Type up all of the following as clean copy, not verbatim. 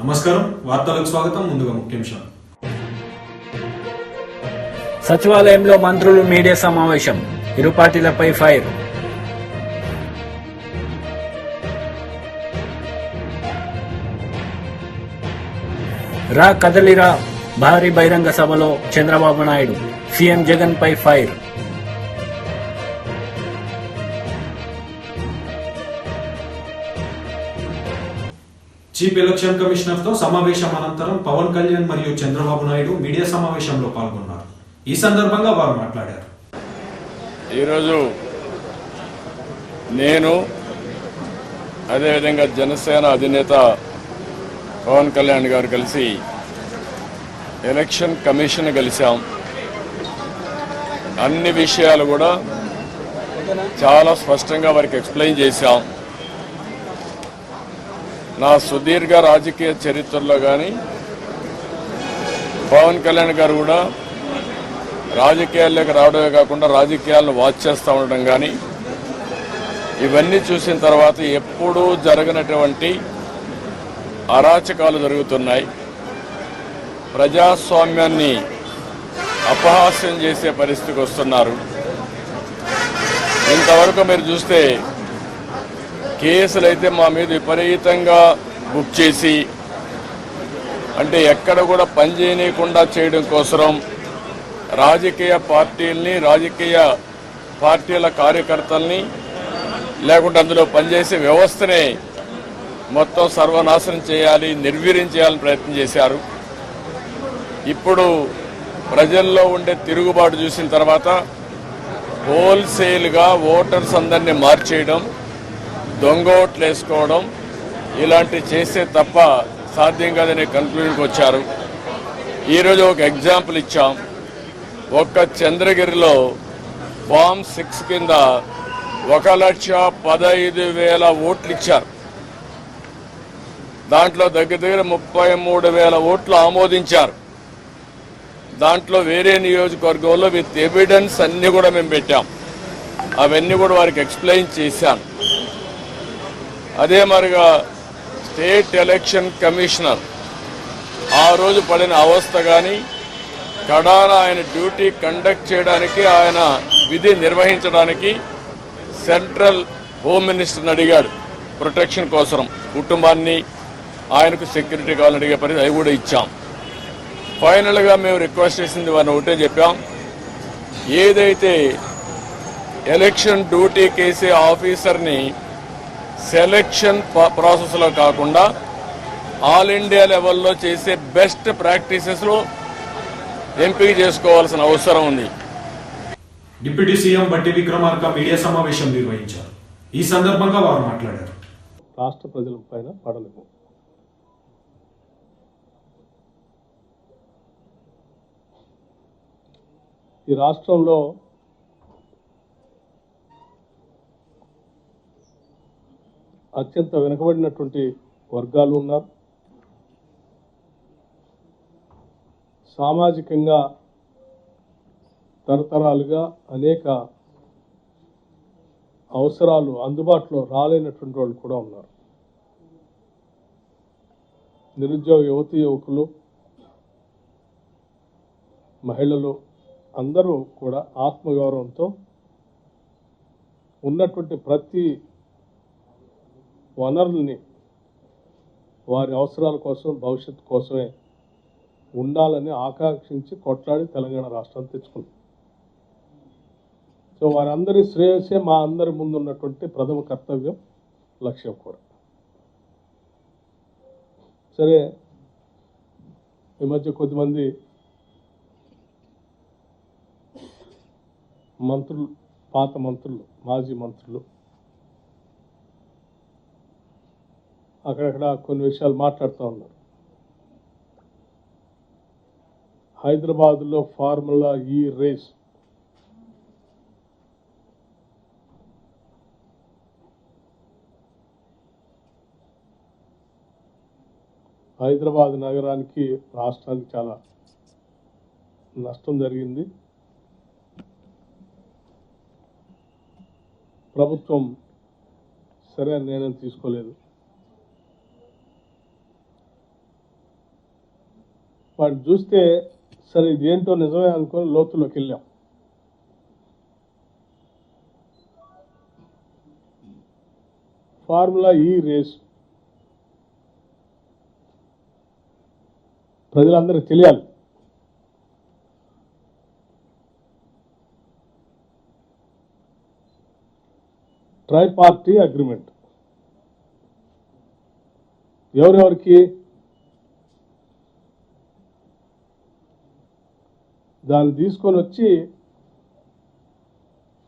నమస్కారం, వార్తలకు స్వాగతం. ముందుగా ముఖ్యాంశాలు. సచివాలయంలో మంత్రులు మీడియా సమావేశం, ఇరు పార్టీలపై ఫైర్. రా కదలిరా భారీ బహిరంగ సభలో చంద్రబాబు నాయుడు, సీఎం జగన్ పై ఫైర్. చీఫ్ ఎలక్షన్ కమిషనర్ తో సమావేశం అనంతరం పవన్ కళ్యాణ్ మరియు చంద్రబాబు నాయుడు మీడియా సమావేశంలో పాల్గొన్నారు. ఈ సందర్భంగా వారు మాట్లాడారు. ఈరోజు నేను అదేవిధంగా జనసేన అధినేత పవన్ కళ్యాణ్ గారు కలిసి ఎలక్షన్ కమిషన్ కలిసాం. అన్ని విషయాలు కూడా చాలా స్పష్టంగా వారికి ఎక్స్ప్లెయిన్ చేశాం. నా సుదీర్ఘ రాజకీయ చరిత్రలో కానీ పవన్ కళ్యాణ్ గారు కూడా రాజకీయాల్లోకి రావడమే కాకుండా రాజకీయాలను వాచ్ చేస్తూ ఉండడం కానీ ఇవన్నీ చూసిన తర్వాత ఎప్పుడూ జరగనటువంటి అరాచకాలు జరుగుతున్నాయి. ప్రజాస్వామ్యాన్ని అపహాస్యం చేసే పరిస్థితికి వస్తున్నారు. ఇంతవరకు మీరు చూస్తే కేసులైతే మా మీద విపరీతంగా బుక్ చేసి, అంటే ఎక్కడ కూడా పనిచేయకుండా చేయడం కోసం రాజకీయ పార్టీల్ని, రాజకీయ పార్టీల కార్యకర్తల్ని, లేకుంటే అందులో పనిచేసే వ్యవస్థనే మొత్తం సర్వనాశనం చేయాలి, నిర్వీర్యం చేయాలని ప్రయత్నం చేశారు. ఇప్పుడు ప్రజల్లో ఉండే తిరుగుబాటు చూసిన తర్వాత హోల్సేల్గా ఓటర్స్ అందరినీ మార్చేయడం, దొంగ ఓట్లు వేసుకోవడం ఇలాంటివి చేస్తే తప్ప సాధ్యం కాదనే కన్క్లూజన్కి వచ్చారు. ఈరోజు ఒక ఎగ్జాంపుల్ ఇచ్చాం. ఒక్క చంద్రగిరిలో ఫామ్ 6 కింద 1,15,000 ఓట్లు ఇచ్చారు. దాంట్లో దగ్గర 33,000 ఓట్లు ఆమోదించారు. దాంట్లో వేరే నియోజకవర్గంలో విత్ ఎవిడెన్స్ అన్ని కూడా మేము పెట్టాం. అవన్నీ కూడా వారికి ఎక్స్ప్లెయిన్ చేశాను. అదే మరిగా స్టేట్ ఎలక్షన్ కమిషనర్ ఆ రోజు పడిన అవస్థ కానీ, కడాన ఆయన డ్యూటీ కండక్ట్ చేయడానికి, ఆయన విధి నిర్వహించడానికి సెంట్రల్ హోమ్ మినిస్టర్ని అడిగాడు ప్రొటెక్షన్ కోసం. కుటుంబాన్ని, ఆయనకు సెక్యూరిటీ కావాలని అడిగే పరిస్థితి, అవి కూడా ఇచ్చాం. ఫైనల్గా మేము రిక్వెస్ట్ చేసింది వారిని ఒకటే చెప్పాం. ఏదైతే ఎలక్షన్ డ్యూటీ కేసే ఆఫీసర్ని సెలక్షన్ ప్రాసెస్లో కాకుండా ఆల్ ఇండియా లెవెల్లో చేసే బెస్ట్ ప్రాక్టీసెస్లో ఎంపిక చేసుకోవాల్సిన అవసరం ఉంది. డిప్యూటీ సీఎం బట్టి విక్రమార్క మీడియా సమావేశం నిర్వహించారు. ఈ సందర్భంగా వారు మాట్లాడారు. రాష్ట్ర ప్రజల పైన పడలేము. ఈ రాష్ట్రంలో అత్యంత వెనుకబడినటువంటి వర్గాలు ఉన్నారు. సామాజికంగా తరతరాలుగా అనేక అవసరాలు అందుబాటులో రాలేనటువంటి వాళ్ళు కూడా ఉన్నారు. నిరుద్యోగ యువతీ యువకులు, మహిళలు అందరూ కూడా ఆత్మగౌరవంతో ఉన్నటువంటి ప్రతి వనరుల్ని వారి అవసరాల కోసం, భవిష్యత్తు కోసమే ఉండాలని ఆకాంక్షించి కొట్లాడి తెలంగాణ రాష్ట్రాన్ని తెచ్చుకుంది. సో వారందరి శ్రేయస్సే మా అందరి ముందున్నటువంటి ప్రథమ కర్తవ్యం, లక్ష్యం కూడా. సరే, ఈ మధ్య కొద్దిమంది మంత్రులు, పాత మంత్రులు, మాజీ మంత్రులు అక్కడక్కడ కొన్ని విషయాలు మాట్లాడుతూ ఉన్నారు. హైదరాబాద్లో ఫార్ములా ఈ రేస్ హైదరాబాద్ నగరానికి, రాష్ట్రానికి చాలా నష్టం జరిగింది. ప్రభుత్వం సరైన నిర్ణయం తీసుకోలేదు. వాడిని చూస్తే సరే ఇదేంటో నిజమే అనుకొని లోతులోకి వెళ్ళాం. ఫార్ములా ఈ రేస్ ప్రజలందరికీ తెలియాలి. ట్రైపార్టీ అగ్రిమెంట్ ఎవరెవరికి? దాన్ని తీసుకొని వచ్చి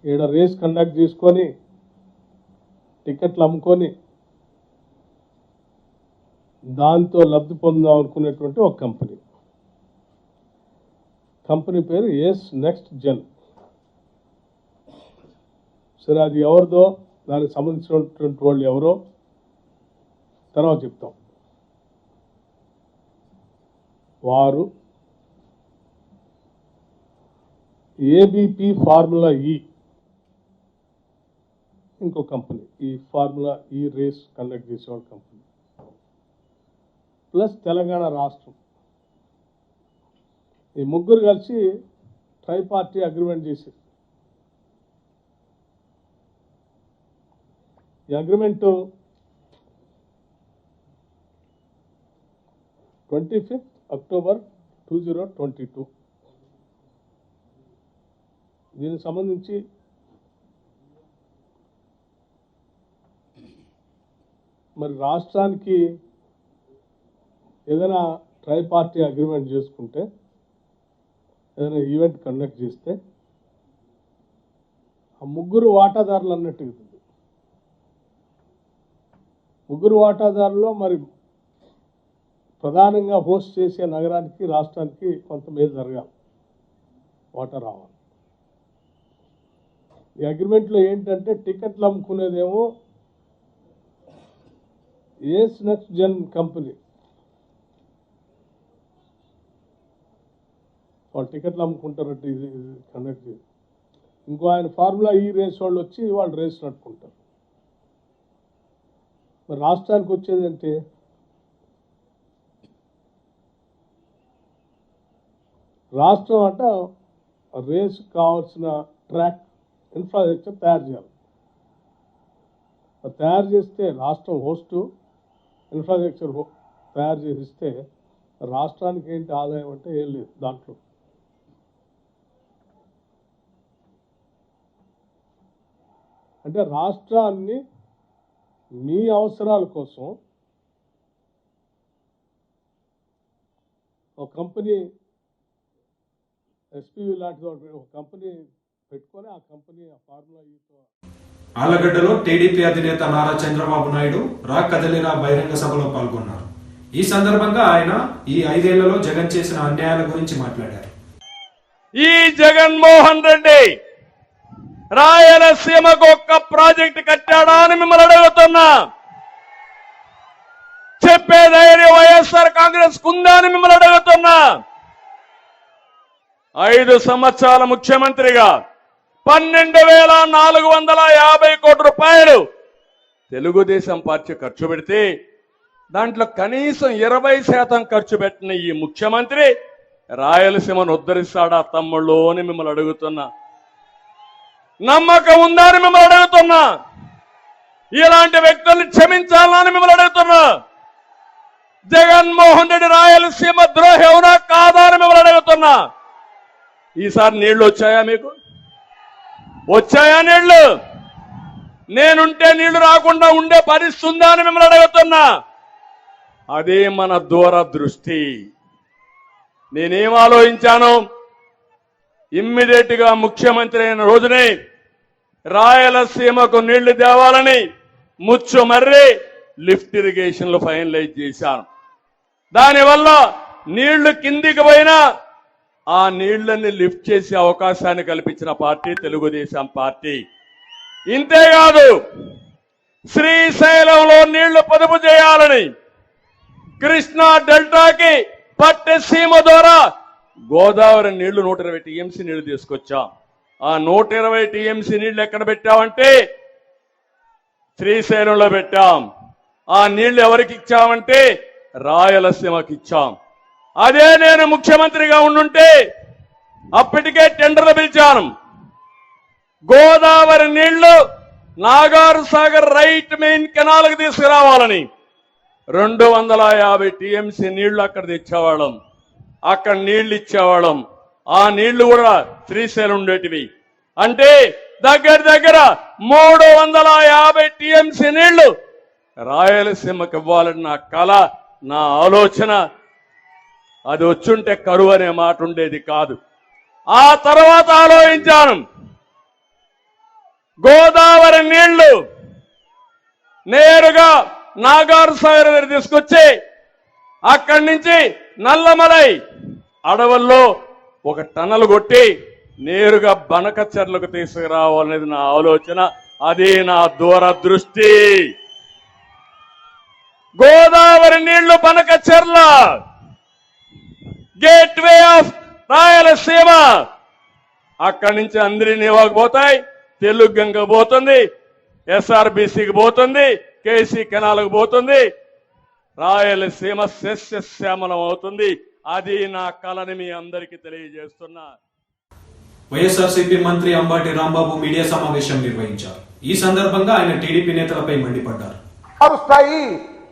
ఈడ రేస్ కండక్ట్ చేసుకొని టికెట్లు అమ్ముకొని దాంతో లబ్ధి పొందాం అనుకునేటువంటి ఒక కంపెనీ పేరు ఎస్ నెక్స్ట్ జెన్. సరే అది ఎవరిదో, దానికి సంబంధించినటువంటి వాళ్ళు ఎవరో తర్వాత చెప్తాం. వారు ఏబిపి ఫార్ములా ఈ ఇంకో కంపెనీ, ఈ ఫార్ములా ఈ రేస్ కండక్ట్ చేసేవాళ్ళ కంపెనీ ప్లస్ తెలంగాణ రాష్ట్రం, ఈ ముగ్గురు కలిసి ట్రైపార్టీ అగ్రిమెంట్ చేశారు. ఈ అగ్రిమెంట్ 25 అక్టోబర్ 2022. దీనికి సంబంధించి మరి రాష్ట్రానికి ఏదైనా ట్రైపార్టీ అగ్రిమెంట్ చేసుకుంటే, ఏదైనా ఈవెంట్ కండక్ట్ చేస్తే ఆ ముగ్గురు వాటాదారులు అన్నట్టు అవుతుంది. ముగ్గురు వాటాదారుల్లో మరి ప్రధానంగా హోస్ట్ చేసే నగరానికి రాష్ట్రానికి కొంత మేలు జరగాలి, వాటా రావాలి. ఈ అగ్రిమెంట్లో ఏంటంటే టికెట్లు అమ్ముకునేదేమో ఎస్ నెక్స్ట్ జెన్ కంపెనీ, వాళ్ళు టికెట్లు అమ్ముకుంటారంటే ఇది కండక్ట్ చేసి, ఇంకో ఆయన ఫార్ములా ఈ రేస్ వాళ్ళు వచ్చి వాళ్ళు రేస్ నడుపుకుంటారు. మరి రాష్ట్రానికి వచ్చేది అంటే రాష్ట్రం అంటే రేస్ కావాల్సిన ట్రాక్ ఇన్ఫ్రాస్ట్రక్చర్ తయారు చేయాలి. తయారు చేస్తే రాష్ట్రం హోస్టు ఇన్ఫ్రాస్ట్రక్చర్ తయారు చేసిస్తే రాష్ట్రానికి ఏంటి ఆదాయం అంటే ఏం లేదు దాంట్లో. అంటే రాష్ట్రాన్ని మీ అవసరాల కోసం ఒక కంపెనీ ఎస్పీవి లాంటి ఒక కంపెనీ పెట్టుకొని ఆ కంపెనీ ఆ ఫార్ములా ఈతో ఆలగడ్డలో టీడీపీ అధినేత నారా చంద్రబాబు నాయుడు రా కదలిరా బహిరంగ సభలో పాల్గొన్నారు. ఈ సందర్భంగా ఆయన ఈ 5 ఏళ్లలో జగన్ చేసిన అన్యాయాల గురించి మాట్లాడారు. ఈ జగన్మోహన్ రెడ్డి రాయలసీమకు ఒక్క ప్రాజెక్టు కట్టాడా అని మిమ్మల్ని అడుగుతున్నా. చెప్పే ధైర్యం వైఎస్ఆర్ కాంగ్రెస్ ఉందా అని మిమ్మల్ని అడుగుతున్నా. 5 సంవత్సరాల ముఖ్యమంత్రిగా 12,450 కోట్ల రూపాయలు తెలుగుదేశం పార్టీ ఖర్చు పెడితే దాంట్లో కనీసం 20% ఖర్చు పెట్టిన ఈ ముఖ్యమంత్రి రాయలసీమను ఉద్ధరిస్తాడా తమ్ముళ్ళు అని మిమ్మల్ని అడుగుతున్నా. నమ్మకం ఉందా అని మిమ్మల్ని అడుగుతున్నా. ఇలాంటి వ్యక్తుల్ని క్షమించాలని మిమ్మల్ని అడుగుతున్నా. జగన్మోహన్ రెడ్డి రాయలసీమ ద్రోహి అవునా కాదా అని మిమ్మల్ని అడుగుతున్నా. ఈసారి నీళ్లు వచ్చాయా? మీకు వచ్చాయా నీళ్లు? నేనుంటే నీళ్లు రాకుండా ఉండే పరిస్థితి ఉందా అని మిమ్మల్ని అడుగుతున్నా. అదే మన దూరదృష్టి. నేనేం ఆలోచించాను, ఇమ్మీడియట్ గా ముఖ్యమంత్రి అయిన రోజునే రాయలసీమకు నీళ్లు తేవాలని ముచ్చుమర్రి లిఫ్ట్ ఇరిగేషన్లు ఫైనలైజ్ చేశాను. దానివల్ల నీళ్లు కిందికి పోయినా ఆ నీళ్లని లిఫ్ట్ చేసే అవకాశాన్ని కల్పించిన పార్టీ తెలుగుదేశం పార్టీ. ఇంతేకాదు, శ్రీశైలంలో నీళ్లు పొదుపు చేయాలని కృష్ణా డెల్టాకి పట్టసీమ ద్వారా గోదావరి నీళ్లు 120 టీఎంసీ నీళ్లు తీసుకొచ్చాం. ఆ 120 టీఎంసీ నీళ్లు ఎక్కడ పెట్టామంటే శ్రీశైలంలో పెట్టాం. ఆ నీళ్లు ఎవరికి ఇచ్చామంటే రాయలసీమకి ఇచ్చాం. అదే నేను ముఖ్యమంత్రిగా ఉండుంటే అప్పటికే టెండర్లు పిలిచాను. గోదావరి నీళ్లు నాగార్ సాగర్ రైట్ మెయిన్ కెనాల్కి తీసుకురావాలని 250 టీఎంసీ నీళ్లు అక్కడ తెచ్చేవాళ్ళం. అక్కడ నీళ్లు ఇచ్చేవాళ్ళం. ఆ నీళ్లు కూడా శ్రీశైలం ఉండేటివి. అంటే దగ్గర 350 టీఎంసీ నీళ్లు రాయలసీమకి ఇవ్వాలని నా కళ, నా ఆలోచన. అది వచ్చుంటే కరువు అనే మాట ఉండేది కాదు. ఆ తర్వాత ఆలోచించాను, గోదావరి నీళ్లు నేరుగా నాగార్ సాగర్ దగ్గర తీసుకొచ్చి అక్కడి నుంచి నల్లమలై అడవుల్లో ఒక టనల్ కొట్టి నేరుగా బనకచెర్లకు తీసుకురావాలనేది నా ఆలోచన. అది నా దూరదృష్టి. గోదావరి నీళ్లు బనకచెర్ల గేట్వే ఆఫ్ రాయలసీమ. అక్కడి నుంచి అందరి నివాకు పోతాయి, తెలుగు గంగ పోతుంది, ఎస్ఆర్బిసికి పోతుంది, కేసీ కెనాల్కు పోతుంది, రాయలసీమ సస్యశ్యామలం అవుతుంది. అది నా కళని మీ అందరికీ తెలియజేస్తున్నా. వైఎస్ఆర్సీపీ మంత్రి అంబాటి రాంబాబు మీడియా సమావేశం నిర్వహించారు. ఈ సందర్భంగా ఆయన టీడీపీ నేతలపై మండిపడ్డారు.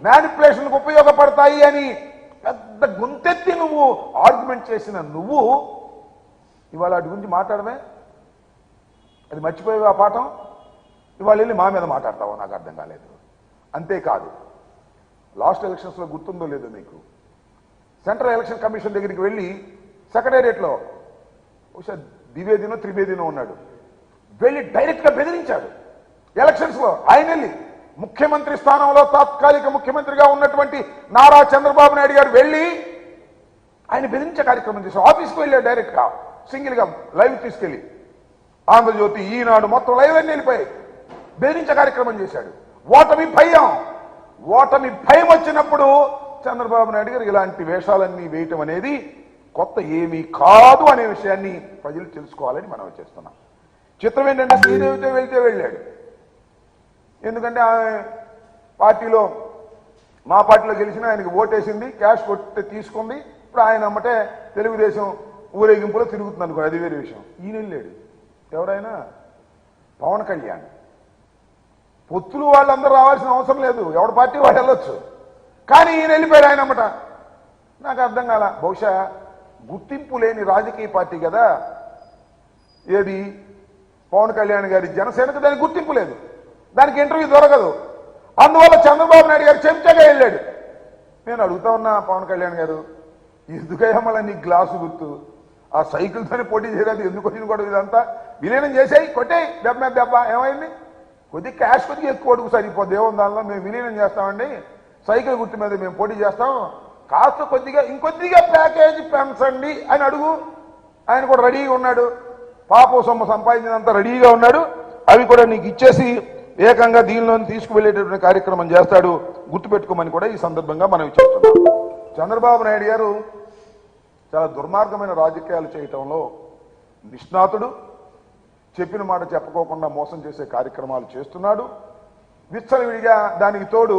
మ్యానిపులేషన్కు ఉపయోగపడతాయి అని పెద్ద గుంతెత్తి నువ్వు ఆర్గ్యుమెంట్ చేసిన నువ్వు ఇవాళ వాటి గురించి మాట్లాడమే, అది మర్చిపోయావు ఆ పాఠం. ఇవాళ వెళ్ళి మా మీద మాట్లాడతావో నాకు అర్థం కాలేదు. అంతేకాదు, లాస్ట్ ఎలక్షన్స్లో గుర్తుందో లేదో మీకు, సెంట్రల్ ఎలక్షన్ కమిషన్ దగ్గరికి వెళ్ళి సెక్రటేరియట్లో బహుశా ద్వివేదినో త్రివేదినో ఉన్నాడు, వెళ్ళి డైరెక్ట్గా బెదిరించాడు. ఎలక్షన్స్లో ఆయన వెళ్ళి ముఖ్యమంత్రి స్థానంలో తాత్కాలిక ముఖ్యమంత్రిగా ఉన్నటువంటి నారా చంద్రబాబు నాయుడు గారు వెళ్ళి ఆయన బెదిరించే కార్యక్రమం చేశారు. ఆఫీస్కి వెళ్ళాడు డైరెక్ట్గా, సింగిల్గా లైవ్ తీసుకెళ్ళి. ఆంధ్రజ్యోతి, ఈనాడు మొత్తం లైవ్ అన్ని వెళ్ళిపోయి బెదిరించే కార్యక్రమం చేశాడు. ఓటమి భయం వచ్చినప్పుడు చంద్రబాబు నాయుడు గారు ఇలాంటి వేషాలన్నీ వేయటం అనేది కొత్త ఏమీ కాదు అనే విషయాన్ని ప్రజలు తెలుసుకోవాలని మనం చేస్తున్నాం. చిత్రం ఏంటంటే శ్రీదేవితో వెళ్తే వెళ్ళాడు. ఎందుకంటే ఆమె పార్టీలో, మా పార్టీలో గెలిచిన ఆయనకి ఓటేసింది, క్యాష్ కొట్టి తీసుకుంది. ఇప్పుడు ఆయన అమ్మటే తెలుగుదేశం ఊరేగింపులో తిరుగుతుంది అనుకో, అది వేరే విషయం. ఈయన వెళ్ళాడు. ఎవరైనా పవన్ కళ్యాణ్ పొత్తులు వాళ్ళందరూ రావాల్సిన అవసరం లేదు, ఎవరి పార్టీ వాళ్ళు వెళ్ళొచ్చు. కానీ ఈయన వెళ్ళిపోయాడు ఆయన అమ్మట. నాకు అర్థం కాల, బహుశా గుర్తింపు లేని రాజకీయ పార్టీ కదా ఏది పవన్ కళ్యాణ్ గారి జనసేనకు, దానికి గుర్తింపు లేదు, దానికి ఇంటర్వ్యూ దొరకదు. అందువల్ల చంద్రబాబు నాయుడు గారు చెంచగా వెళ్ళాడు. నేను అడుగుతా ఉన్నా, పవన్ కళ్యాణ్ గారు ఎందుకయ్యా మళ్ళీ నీ గ్లాసు గుర్తు, ఆ సైకిల్తోనే పోటీ చేయలేదు, ఎందుకు వచ్చిన కూడా ఇదంతా విలీనం చేసాయి, కొట్టాయి దెబ్బ ఏమైంది, కొద్ది క్యాష్ కొద్దిగా ఎక్కువ అడుగు సరిపోద్ది, ఏముంది దానిలో, మేము విలీనం చేస్తామండి, సైకిల్ గుర్తు మీద మేము పోటీ చేస్తాం, కాస్త కొద్దిగా ఇంకొద్దిగా ప్యాకేజీ పెంచండి అని అడుగు. ఆయన కూడా రెడీగా ఉన్నాడు, పాపం సొమ్ము సంపాదించినంత రెడీగా ఉన్నాడు. అవి కూడా నీకు ఇచ్చేసి ఏకంగా దీనిలో తీసుకువెళ్ళేటటువంటి కార్యక్రమం చేస్తాడు, గుర్తుపెట్టుకోమని కూడా ఈ సందర్భంగా మనం ఇచ్చేస్తున్నాం. చంద్రబాబు నాయుడు గారు చాలా దుర్మార్గమైన రాజకీయాలు చేయటంలో నిష్ణాతుడు. చెప్పిన మాట చెప్పుకోకుండా మోసం చేసే కార్యక్రమాలు చేస్తున్నాడు. విచ్చలవిడిగా దానికి తోడు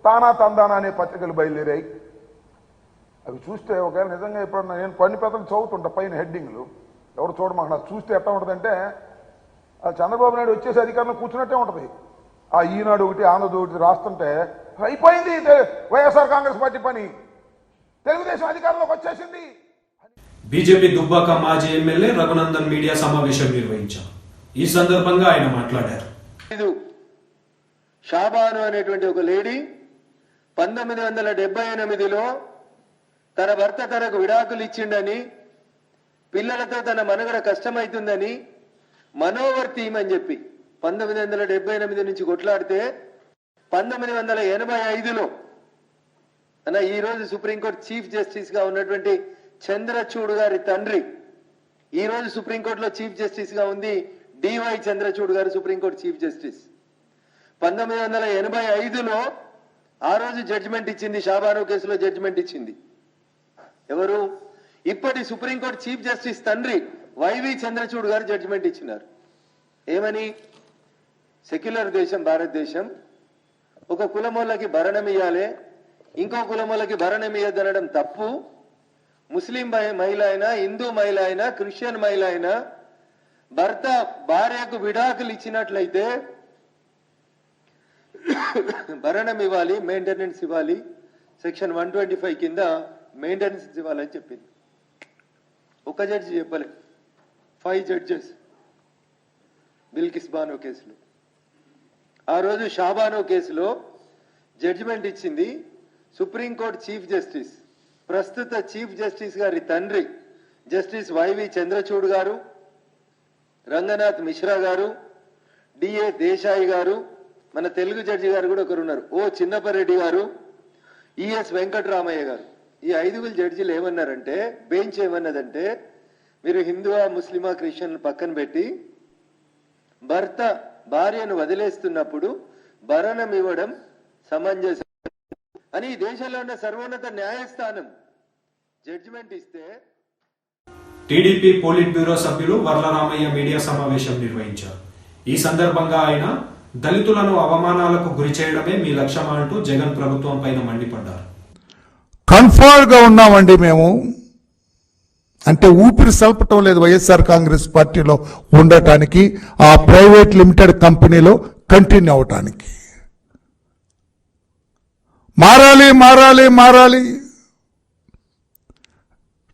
తానా తందానా అనే పత్రికలు బయలుదేరాయి. అవి చూస్తే ఒకవేళ నిజంగా ఎప్పుడన్నా నేను కొన్ని పత్రికలు చదువుతుంటా, పైన హెడ్డింగ్లు ఎవరు చూడమాక, నాకు చూస్తే ఎట్లా ఉంటుందంటే చంద్రబాబు నాయుడు వచ్చేసి అధికారంలో కూర్చున్నట్టే ఉంటుంది. ఆ ఈనాడు ఒకటి ఆంధ్రజ్యోతి ఒకటి రాస్తుంటే అయిపోయింది వైఎస్ఆర్ కాంగ్రెస్ పార్టీ పని, తెలుగుదేశం అధికారంలోకి వచ్చేసింది. బీజేపీ దుబ్బాక మాజీ ఎమ్మెల్యే రఘునందన్ మీడియా సమావేశం నిర్వహించారు. ఈ సందర్భంగా ఆయన మాట్లాడారు. షాబాను అనేటువంటి ఒక లేడీ 1978లో తన భర్త తనకు విడాకులు ఇచ్చిండని, పిల్లలతో తన మనుగడ కష్టమైతుందని మనోవర్తీమని చెప్పి 1978 నుంచి కొట్లాడితే 1985లో ఈ రోజు సుప్రీంకోర్టు చీఫ్ జస్టిస్ గా ఉన్నటువంటి చంద్రచూడ్ గారి తండ్రి, ఈ రోజు సుప్రీంకోర్టులో చీఫ్ జస్టిస్ గా ఉంది డివై చంద్రచూడ్ గారు, సుప్రీంకోర్టు చీఫ్ జస్టిస్. 1985లో ఆ రోజు జడ్జిమెంట్ ఇచ్చింది, షాబాను కేసులో జడ్జిమెంట్ ఇచ్చింది ఎవరు? ఇప్పటి సుప్రీంకోర్టు చీఫ్ జస్టిస్ తండ్రి వైవి చంద్రచూడ్ గారు జడ్జిమెంట్ ఇచ్చినారు. ఏమని? సెక్యులర్ దేశం భారతదేశం, ఒక కులమోళ్ళకి భరణం ఇయ్యాలి, ఇంకో కులమోళ్ళకి భరణం ఇయ్యద్దనడం తప్పు, ముస్లిం మహిళ అయినా, హిందూ మహిళ అయినా, క్రిస్టియన్ మహిళ అయినా భర్త భార్యకు విడాకులు ఇచ్చినట్లయితే భరణం ఇవ్వాలి, మెయింటెనెన్స్ ఇవ్వాలి, సెక్షన్ 125 కింద మెయింటెనెన్స్ ఇవ్వాలని చెప్పింది. ఒక జడ్జి చెప్పలే, 5 జడ్జెస్ బిల్కిస్ బానో కేసులో. ఆ రోజు షాబానో కేసులో జడ్జిమెంట్ ఇచ్చింది సుప్రీంకోర్టు చీఫ్ జస్టిస్, ప్రస్తుత చీఫ్ జస్టిస్ గారి తండ్రి జస్టిస్ వైవి చంద్రచూడ్ గారు, రంగనాథ్ మిశ్రా గారు, డిఏ దేశాయి గారు, మన తెలుగు జడ్జి గారు కూడా ఒకరున్నారు, ఓ చిన్నపరెడ్డి గారు, ఈఎస్ వెంకటరామయ్య గారు. ఈ 5 జడ్జీలు ఏమన్నారంటే, బెంచ్ ఏమన్నదంటే, మీరు హిందువా, ముస్లిమా, క్రిస్టియన్ పక్కన పెట్టి భర్త భార్యను వదిలేస్తున్నప్పుడు భరణం ఇవ్వడం సమంజసం అని ఈ దేశంలో ఉన్న సర్వోన్నత న్యాయస్థానం జడ్జిమెంట్ ఇస్తే. టీడీపీ పోలిట్ బ్యూరో సభ్యులు వర్లరామయ్య మీడియా సమావేశం నిర్వహించారు. ఈ సందర్భంగా ఆయన దళితులను అవమానాలకు గురి చేయడమే మీ లక్ష్యమా అంటూ జగన్ ప్రభుత్వం పైన మండిపడ్డారు. కన్ఫర్మ్ గా ఉన్నామండి మేము, అంటే ఊపిరి సల్పటం లేదు వైఎస్ఆర్ కాంగ్రెస్ పార్టీలో ఉండటానికి, ఆ ప్రైవేట్ లిమిటెడ్ కంపెనీలో కంటిన్యూ అవటానికి. మారాలి మారాలి మారాలి,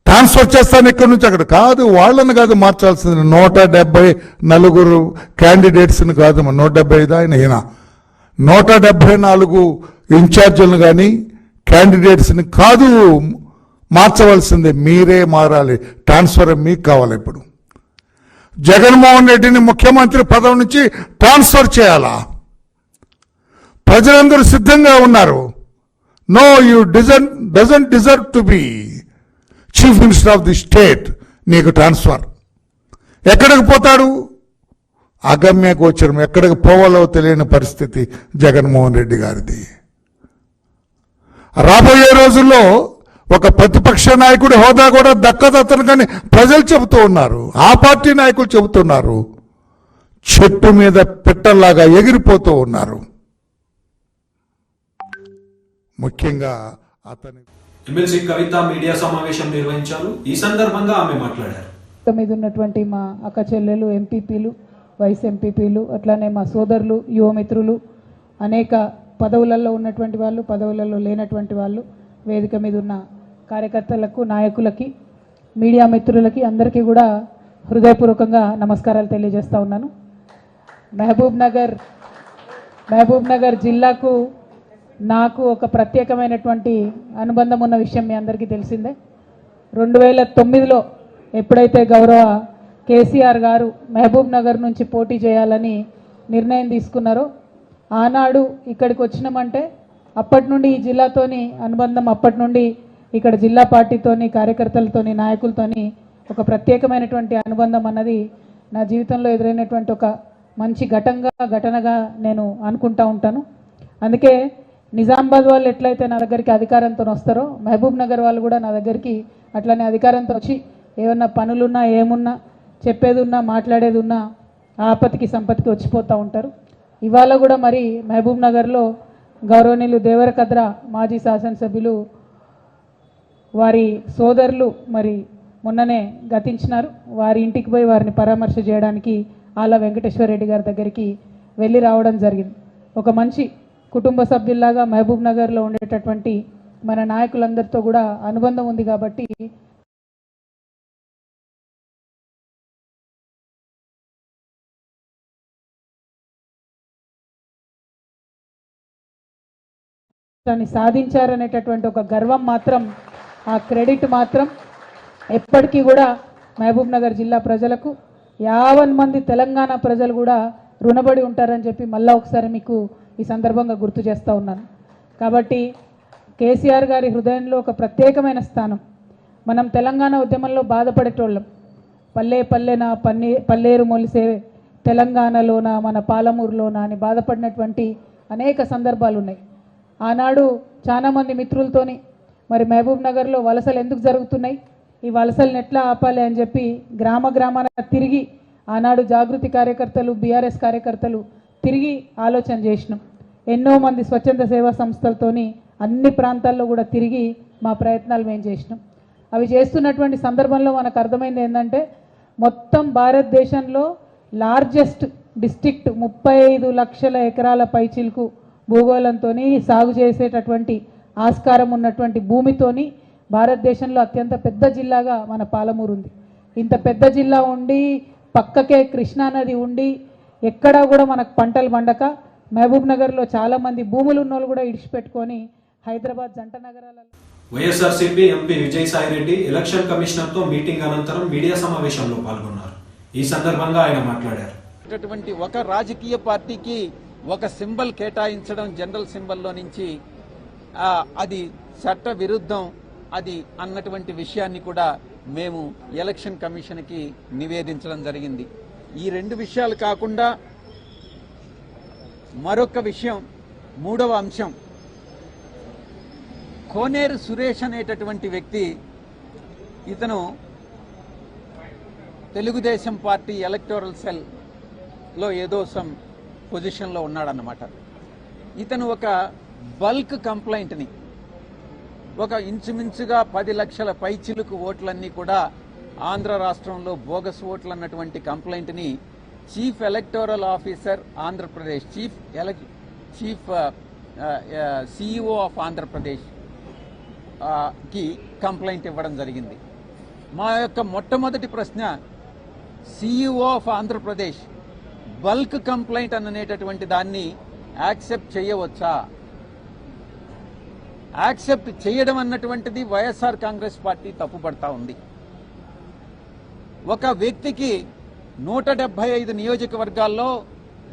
ట్రాన్స్ఫర్ చేస్తాను ఇక్కడి నుంచి అక్కడ కాదు, వాళ్ళని కాదు మార్చాల్సింది, 174 క్యాండిడేట్స్ని కాదు, 175 ఆయన 174 ఇన్ఛార్జీలను కానీ క్యాండిడేట్స్ని కాదు మార్చవలసింది, మీరే మారాలి. ట్రాన్స్ఫర్ మీకు కావాలి. ఇప్పుడు జగన్మోహన్ రెడ్డిని ముఖ్యమంత్రి పదవి నుంచి ట్రాన్స్ఫర్ చేయాలా? ప్రజలందరూ సిద్ధంగా ఉన్నారు. No, you doesn't deserve to be chief minister of the state. నీకు ట్రాన్స్ఫర్. ఎక్కడికి పోతాడు? అగమ్య గోచరం, ఎక్కడికి పోవాలో తెలియని పరిస్థితి జగన్మోహన్ రెడ్డి గారిది. రాబోయే రోజుల్లో ఒక ప్రతిపక్ష నాయకుడి హోదా కూడా దక్కదు అతనికని ప్రజలు చెబుతూ ఉన్నారు, ఆ పార్టీ నాయకులు చెబుతున్నారు. చెట్టు మీద పిట్టల్లాగా ఎగిరిపోతూ ఉన్నారు. ముఖ్యంగా అతని ఎమ్మెల్సీ కవిత మీడియా సమావేశం నిర్వహించారు. ఈ సందర్భంగా ఆమె మాట్లాడారు. మీద ఉన్నటువంటి మా అక్క చెల్లెలు, ఎంపీపీలు, వైస్ ఎంపీపీలు, అట్లానే మా సోదరులు, యువమిత్రులు, అనేక పదవులలో ఉన్నటువంటి వాళ్ళు, పదవులలో లేనటువంటి వాళ్ళు, వేదిక మీద ఉన్న కార్యకర్తలకు, నాయకులకి, మీడియా మిత్రులకి అందరికీ కూడా హృదయపూర్వకంగా నమస్కారాలు తెలియజేస్తా ఉన్నాను. మహబూబ్ నగర్ జిల్లాకు నాకు ఒక ప్రత్యేకమైనటువంటి అనుబంధం ఉన్న విషయం మీ అందరికీ తెలిసిందే. 2009లో ఎప్పుడైతే గౌరవ కేసీఆర్ గారు మహబూబ్ నగర్ నుంచి పోటీ చేయాలని నిర్ణయం తీసుకున్నారో, ఆనాడు ఇక్కడికి వచ్చినామంటే అప్పటి నుండి ఈ జిల్లాతోని అనుబంధం, అప్పటి నుండి ఇక్కడ జిల్లా పార్టీతోని, కార్యకర్తలతోని, నాయకులతోని ఒక ప్రత్యేకమైనటువంటి అనుబంధం అన్నది నా జీవితంలో ఎదురైనటువంటి ఒక మంచి ఘటనగా నేను అనుకుంటా ఉంటాను. అందుకే నిజామాబాద్ వాళ్ళు ఎట్లయితే నా దగ్గరికి అధికారంతో వస్తారో, మహబూబ్ నగర్ వాళ్ళు కూడా నా దగ్గరికి అట్లనే అధికారంతో వచ్చి ఏమన్నా పనులున్నా, ఏమున్నా, చెప్పేది ఉన్నా, మాట్లాడేది ఉన్నా ఆపత్తికి సంపత్తికి వచ్చిపోతూ ఉంటారు. ఇవాళ కూడా మరి మహబూబ్ నగర్లో గౌరవనీయులు దేవరకద్ర మాజీ శాసనసభ్యులు వారి సోదరులు మరి మొన్ననే గతించినారు. వారి ఇంటికి పోయి వారిని పరామర్శ చేయడానికి ఆల వెంకటేశ్వర రెడ్డి గారి దగ్గరికి వెళ్ళి రావడం జరిగింది. ఒక మంచి కుటుంబ సభ్యుల్లాగా మహబూబ్ నగర్లో ఉండేటటువంటి మన నాయకులందరితో కూడా అనుబంధం ఉంది కాబట్టి దాన్ని సాధించారనేటటువంటి ఒక గర్వం మాత్రం, ఆ క్రెడిట్ మాత్రం ఎప్పటికీ కూడా మహబూబ్ నగర్ జిల్లా ప్రజలకు 50 మంది తెలంగాణ ప్రజలు కూడా రుణపడి ఉంటారని చెప్పి మళ్ళీ ఒకసారి మీకు ఈ సందర్భంగా గుర్తు చేస్తూ ఉన్నాను. కాబట్టి కేసీఆర్ గారి హృదయంలో ఒక ప్రత్యేకమైన స్థానం. మనం తెలంగాణ ఉద్యమంలో బాధపడేటోళ్ళం. పల్లెన పల్లేరు మొలిసే తెలంగాణలోన, మన పాలమూరులోన అని బాధపడినటువంటి అనేక సందర్భాలు ఉన్నాయి. ఆనాడు చాలామంది మిత్రులతోని మరి మహబూబ్ నగర్లో వలసలు ఎందుకు జరుగుతున్నాయి, ఈ వలసలను ఎట్లా ఆపాలి అని చెప్పి గ్రామాన తిరిగి ఆనాడు జాగృతి కార్యకర్తలు, బీఆర్ఎస్ కార్యకర్తలు తిరిగి ఆలోచన చేసినాం. ఎన్నో మంది స్వచ్ఛంద సేవా సంస్థలతోని అన్ని ప్రాంతాల్లో కూడా తిరిగి మా ప్రయత్నాలు మేము చేసినాం. అవి చేస్తున్నటువంటి సందర్భంలో మనకు అర్థమైంది ఏంటంటే మొత్తం భారతదేశంలో లార్జెస్ట్ డిస్ట్రిక్ట్ 35 లక్షల ఎకరాల పైచిలుకు భూగోళంతో సాగు చేసేటటువంటి ఆస్కారం ఉన్నటువంటి భూమితోని భారతదేశంలో అత్యంత పెద్ద జిల్లాగా మన పాలమూరు ఉంది. ఇంత పెద్ద జిల్లా ఉండి పక్కకే కృష్ణానది ఉండి ఎక్కడా కూడా మనకు పంటలు పండక మహబూబ్ నగర్లో చాలామంది భూములు ఉన్న వాళ్ళు కూడా ఇడిచిపెట్టుకొని హైదరాబాద్ జంట నగరాలలో YSRCP MP Vijayasai Reddy election commissioner తో మీటింగ్ అనంతరం మీడియా సమావేశంలో పాల్గొన్నారు. ఈ సందర్భంగా ఆయన మాట్లాడారు. ఒక రాజకీయ పార్టీకి ఒక సింబల్ కేటాయించడం జనరల్ సింబల్లో నుంచి అది చట్ట విరుద్ధం అది అన్నటువంటి విషయాన్ని కూడా మేము ఎలక్షన్ కమిషన్కి నివేదించడం జరిగింది. ఈ రెండు విషయాలు కాకుండా మరొక విషయం, మూడవ అంశం, కోనేరు సురేష్ అనేటటువంటి వ్యక్తి, ఇతను తెలుగుదేశం పార్టీ ఎలక్టోరల్ సెల్లో ఏదో సమ్ పొజిషన్లో ఉన్నాడన్నమాట. ఇతను ఒక బల్క్ కంప్లైంట్ని, ఒక ఇంచుమించుగా 10 లక్షల పైచిలుకు ఓట్లన్నీ కూడా ఆంధ్ర రాష్ట్రంలో బోగస్ ఓట్లు అన్నటువంటి కంప్లైంట్ని chief electoral officer Andhra Pradesh, chief CEO of Andhra Pradesh కి కంప్లైంట్ ఇవ్వడం జరిగింది. మా యొక్క మొట్టమొదటి ప్రశ్న, CEO of Andhra Pradesh bulk complaint అనేటటువంటి దాన్ని యాక్సెప్ట్ చేయవచ్చా? యాక్సెప్ట్ చేయడం అన్నటువంటిది వైఎస్ఆర్ కాంగ్రెస్ పార్టీ తప్పుపడతా ఉంది. ఒక వ్యక్తికి 175 నియోజకవర్గాల్లో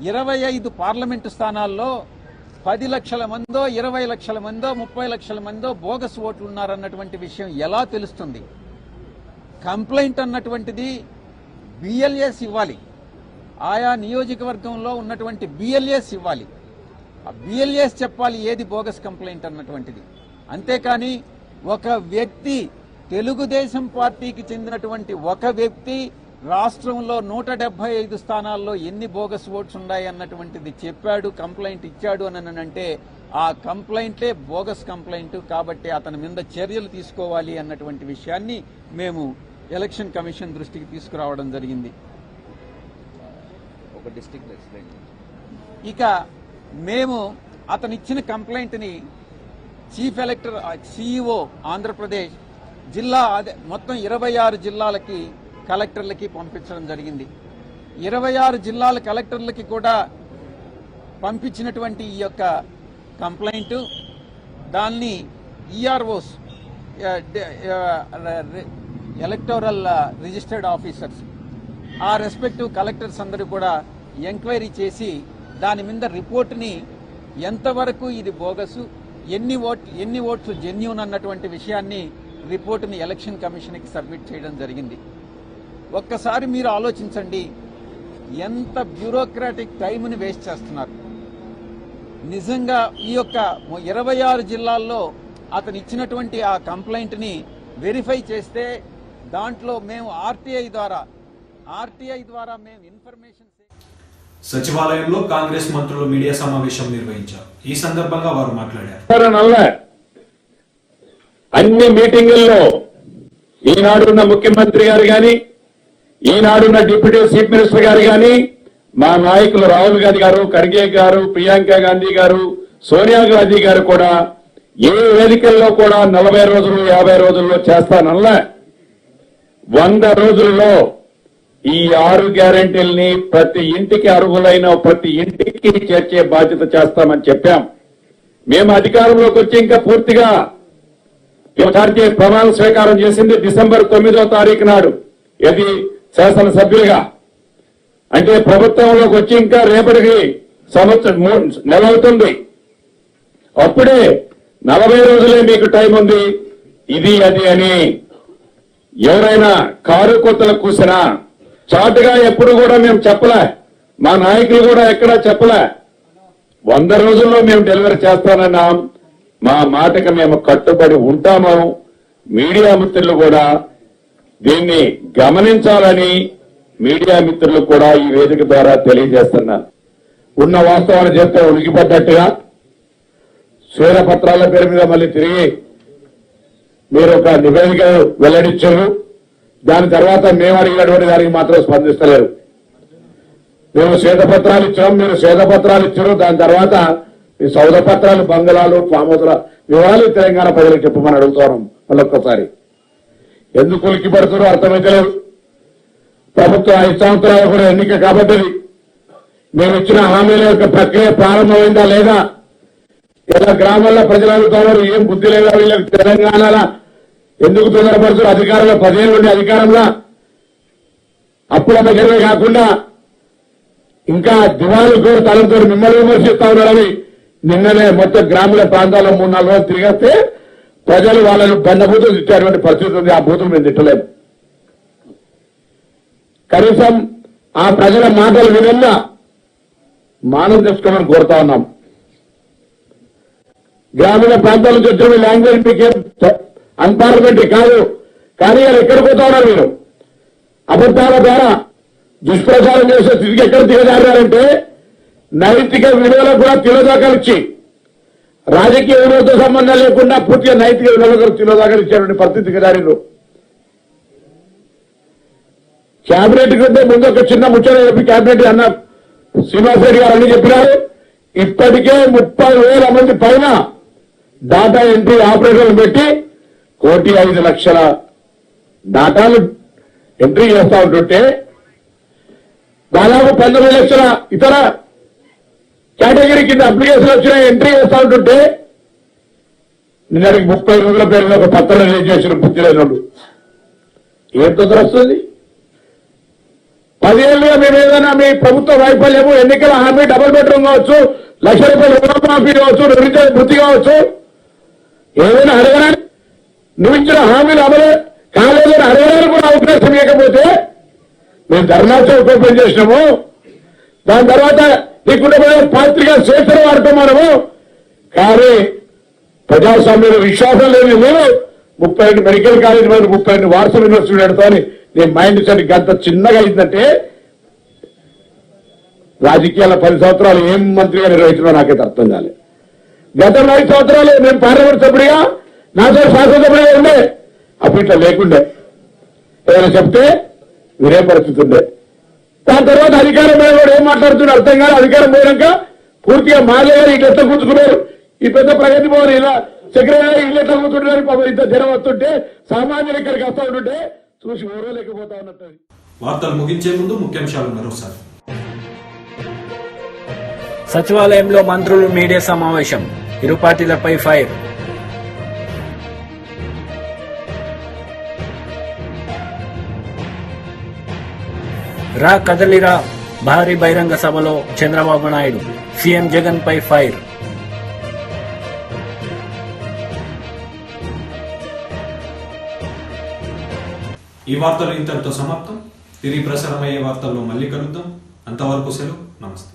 25 పార్లమెంటు స్థానాల్లో 10 లక్షల మందో 20 లక్షల మందో 30 లక్షల మందో బోగస్ ఓట్లు ఉన్నారన్నటువంటి విషయం ఎలా తెలుస్తుంది? కంప్లైంట్ అన్నటువంటిది బిఎల్ఏస్ ఇవ్వాలి, ఆయా నియోజకవర్గంలో ఉన్నటువంటి బిఎల్ఏస్ ఇవ్వాలి. ఆ బిఎల్ఏస్ చెప్పాలి ఏది బోగస్ కంప్లైంట్ అన్నటువంటిది. అంతేకాని ఒక వ్యక్తి, తెలుగుదేశం పార్టీకి చెందినటువంటి ఒక వ్యక్తి రాష్ట్రంలో 175 స్థానాల్లో ఎన్ని బోగస్ ఓట్స్ ఉన్నాయి అన్నటువంటిది చెప్పాడు, కంప్లైంట్ ఇచ్చాడు అని అంటే ఆ కంప్లైంట్లే బోగస్ కంప్లైంట్. కాబట్టి అతని మీద చర్యలు తీసుకోవాలి అన్నటువంటి విషయాన్ని మేము ఎలక్షన్ కమిషన్ దృష్టికి తీసుకురావడం జరిగింది. ఇక మేము అతను ఇచ్చిన కంప్లైంట్ని చీఫ్ ఎలక్టర్ సిఇఓ ఆంధ్రప్రదేశ్ జిల్లా మొత్తం 26 జిల్లాలకి కలెక్టర్లకి పంపించడం జరిగింది. 26 జిల్లాల కలెక్టర్లకి కూడా పంపించినటువంటి ఈ యొక్క కంప్లైంట్ దాన్ని ఈఆర్ఓస్, ఎలక్టోరల్ రిజిస్టర్డ్ ఆఫీసర్స్, ఆ రెస్పెక్టివ్ కలెక్టర్స్ అందరూ కూడా ఎంక్వైరీ చేసి దాని మీద రిపోర్ట్ని ఎంతవరకు ఇది బోగసు, ఎన్ని ఓట్లు జెన్యూన్ అన్నటువంటి విషయాన్ని రిపోర్టుని ఎలక్షన్ కమిషన్కి సబ్మిట్ చేయడం జరిగింది. ఒక్కసారి మీరు ఆలోచించండి, ఎంత బ్యూరోక్రాటిక్ టైంని వేస్ట్ చేస్తున్నారు. నిజంగా ఈ యొక్క 26 జిల్లాల్లో అతను ఇచ్చినటువంటి ఆ కంప్లైంట్ని వెరిఫై చేస్తే దాంట్లో మేము ఆర్టీఐ ద్వారా మేము ఇన్ఫర్మేషన్. సచివాలయంలో కాంగ్రెస్ మంత్రులు మీడియా సమావేశం నిర్వహించారు. ఈ సందర్భంగా వారు మాట్లాడారు. అన్ని మీటింగుల్లో ఈనాడున్న ముఖ్యమంత్రి గారు గాని, ఈనాడున్న డిప్యూటీ చీఫ్ మినిస్టర్ గారు గాని, మా నాయకులు రాహుల్ గాంధీ గారు, ఖర్గే గారు, ప్రియాంక గాంధీ గారు, సోనియా గాంధీ గారు కూడా ఏ వేదికల్లో కూడా 40 రోజులు 50 రోజుల్లో చేస్తానల్లా 100 రోజుల్లో ఈ 6 గ్యారెంటీల్ని ప్రతి ఇంటికి అర్హులైన ప్రతి ఇంటికి చేర్చే బాధ్యత చేస్తామని చెప్పాం. మేము అధికారంలోకి వచ్చి ఇంకా పూర్తిగా జాతీయ ప్రమాణ స్వీకారం చేసింది డిసెంబర్ 9వ తారీఖు నాడు. ఇది శాసనసభ్యులుగా, అంటే ప్రభుత్వంలోకి వచ్చి ఇంకా రేపటికి సంవత్సరం నెల అవుతుంది. అప్పుడే 40 రోజులే మీకు టైం ఉంది, ఇది అది అని ఎవరైనా కారు కొత్తలు కూసినా చాటుగా ఎప్పుడు కూడా మేము చెప్పలే, మా నాయకులు కూడా ఎక్కడా చెప్పలే. 100 రోజుల్లో మేము డెలివరీ చేస్తానన్నాం. మా మాటకు మేము కట్టుబడి ఉంటాము. మీడియా మిత్రులు కూడా దీన్ని గమనించాలని మీడియా మిత్రులు కూడా ఈ వేదిక ద్వారా తెలియజేస్తున్నారు. ఉన్న వాస్తవాన్ని చెప్తే ఉనికిపడ్డట్టుగా శ్వేతపత్రాల పేరు మీద మళ్ళీ తిరిగి మీరు ఒక నివేదిక వెల్లడించారు. దాని తర్వాత మేము అడిగినటువంటి దానికి మాత్రం స్పందిస్తలేరు. మేము శ్వేతపత్రాలు ఇచ్చాం, మీరు శ్వేతపత్రాలు ఇచ్చారు. దాని తర్వాత ఈ సౌద పత్రాలు, బంగళాలు, ఫామ్ హౌస్ల వివరాలు తెలంగాణ ప్రజలకు చెప్పమని అడుగుతున్నాం. మళ్ళొక్కసారి ఎందుకు ఉలిక్కి పడుతారో అర్థమైతలేదు. ప్రభుత్వం 5 సంవత్సరాలు కూడా ఎన్నిక కాబట్టి మేము ఇచ్చిన హామీల యొక్క ప్రక్రియ ప్రారంభమైందా లేదా? ఇలా గ్రామాల్లో ప్రజలు అడుగుతున్నారు, ఏం బుద్ధి లేదా వీళ్ళకి? తెలంగాణలో ఎందుకు తొందరపడుతున్నారు? అధికారంలో 10 ఏళ్ళు ఉండే అధికారంలో అప్పుల దగ్గరమే కాకుండా ఇంకా దివాళీ కూడా తలంతో మిమ్మల్ని విమర్శిస్తా ఉన్నారని నిన్ననే మొత్తం గ్రామీణ ప్రాంతాల్లో 3-4 రోజులు తిరిగేస్తే ప్రజలు వాళ్ళను బండబూతులు తిట్టేటువంటి పరిస్థితి ఉంది. ఆ బూతులు మేము తిట్టలేము. కనీసం ఆ ప్రజల మాటలు వినన్నా మానం తెచ్చుకోమని కోరుతా ఉన్నాం. గ్రామీణ ప్రాంతాల నుంచి వచ్చిన లాంగ్వేజ్ మీకేం అన్పార్లమెంటరీ కాదు, కానీ వాళ్ళు ఎక్కడ పోతా ఉన్నారు? మీరు అబద్దాల ద్వారా దుష్ప్రచారం చేసే స్థితికి ఎక్కడ దిగజారారంటే నైతిక విలువలకు కూడా తిలోదాకాలు ఇచ్చి, రాజకీయ విలువలతో సంబంధం లేకుండా పూర్తిగా నైతిక విలువలకు తిలోదాకాలు ఇచ్చేటువంటి పరిస్థితి దిగజారు. క్యాబినెట్ కంటే ముందు ఒక చిన్న ముచ్చట చెప్పి క్యాబినెట్ అన్న శ్రీనివాస్ రెడ్డి గారు అన్ని చెప్పినారు. ఇప్పటికే 30,000 మంది పైన డాటా ఎంట్రీ ఆపరేటర్లు పెట్టి 1,05,00,000 డాటాలు ఎంట్రీ చేస్తా ఉంటుంటే దాదాపు 19 లక్షల ఇతర కేటగిరీ కింద అప్లికేషన్ వచ్చిన ఎంట్రీ చేస్తా ఉంటుంటే నిన్నటికి 30 రోజుల పేరులో ఒక పత్రం రిలీజ్ చేసిన బుద్ధి లేని వాళ్ళు ఏం తొందర వస్తుంది? 10 ఏళ్ళుగా మేము ఏదైనా మీ ప్రభుత్వ వైఫల్యము, ఎన్నికల హామీ, డబుల్ బెడ్రూమ్ కావచ్చు, ₹1,00,000 రుణమాఫీ కావచ్చు, నిరుద్యోగ వృత్తి కావచ్చు, ఏదైనా అడగడానికి నువ్వు ఇచ్చిన హామీలు అమలు కాలేదని అడగడానికి కూడా అవకాశం ఇవ్వకపోతే మేము ధర్నా చౌక్ ఓపెన్ చేసినాము. దాని తర్వాత నీకున్న పాత్రికా స్వేచ్ఛను వాడతాం మనము. కానీ ప్రజాస్వామ్యంలో విశ్వాసం లేని మేము 32 మెడికల్ కాలేజ్ మీద 32 వాట్సాప్ యూనివర్సిటీ పెడతామని నేను మైండ్ సెట్ గంట చిన్నగా అయిందంటే రాజకీయాల 10 సంవత్సరాలు ఏం మంత్రిగా నిర్వహించినా నాకైతే అర్థం కాలేదు. గతంలో 5 సంవత్సరాలు నేను పార్లమెంట్ సభ్యుడిగా, నాతో శాసనసభ్యుడిగా ఉండే, అప్పుడు ఇట్లా లేకుండే. ఏదైనా చెప్తే వీరే పరిస్థితి ఉండే. దాని తర్వాత అధికారం మీద కూడా ఏం మాట్లాడుతున్నారు అర్థం కాదు. అధికారం పోయాక పూర్తిగా మారేగారు ఇట్లా ఎట్లా కూర్చుకున్నారు, ఈ పెద్ద ప్రగతి భవన్ ఇలా సెక్రటరీ ఇల్లు ఎట్లా కూర్చుంటున్నారు, పాపం ఇంత జనం వస్తుంటే సామాన్యులు ఇక్కడికి వస్తూ ఉంటుంటే చూసి ఓరలేకపోతా ఉన్నట్టు. వార్తలు ముగించే ముందు ముఖ్యాంశాలు మరోసారి. సచివాలయంలో మంత్రులు మీడియా సమావేశం, ఇరు పార్టీలపై ఫైర్. రా కదలిరా భారీ బహిరంగ సభలో చంద్రబాబు నాయుడు, సీఎం జగన్ పై ఫైర్. ఈ వార్తలు ఇంతటితో సమాప్తం. తిరిగి ప్రసారమయ్యే వార్తల్లో మళ్ళీ కలుద్దాం. అంతవరకు సెలవు. నమస్తే.